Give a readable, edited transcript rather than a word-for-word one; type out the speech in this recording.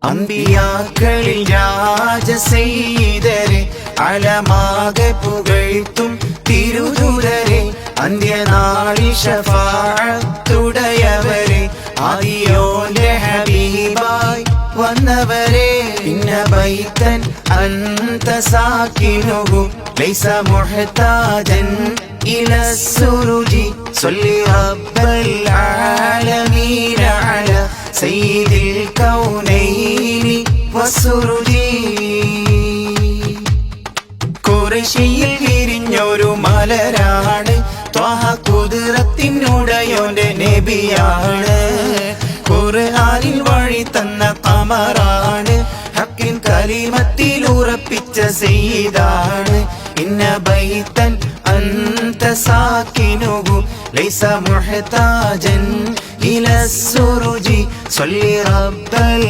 അമ്പിയാക്കളിൽ രാജസെയ്തരെ അലമാകെ പുകഴ്ത്തും തിരുദൂതരെ അന്ത്യനാളിൽ ശഫാഅത്തുടയവരെ ആദിയോന്റെ ഹബീബായി വന്നവരെ ഇന്ന ബൈതൻ അൻത സാകിനുഹു ലൈസ മുഹ്താജൻ ഇല സുരുജി സ്വല്ലി റബ്ബൽ ആലമീന അല സയ്യിദിൽ കൗനൈനി വസുരുജി. ഖുറൈശിയിൽ വിരിഞ്ഞൊരു മലരാണ് ത്വഹ ഖുദ്റത്തിനുടയോന്റെ നബിയാണ്. ഖുർആനിൽ വഴി തന്ന ഖമറാണ് ഹക്കിൻ കലിമത്തിൽ ഉറപ്പിച്ച സയ്യിദാണ്. ഇന്ന ബൈതൻ അൻത സാകിനുഹു ലൈസ മുഹ്താജൻ ഇല സുരുജി സ്വല്ലി റബ്ബൽ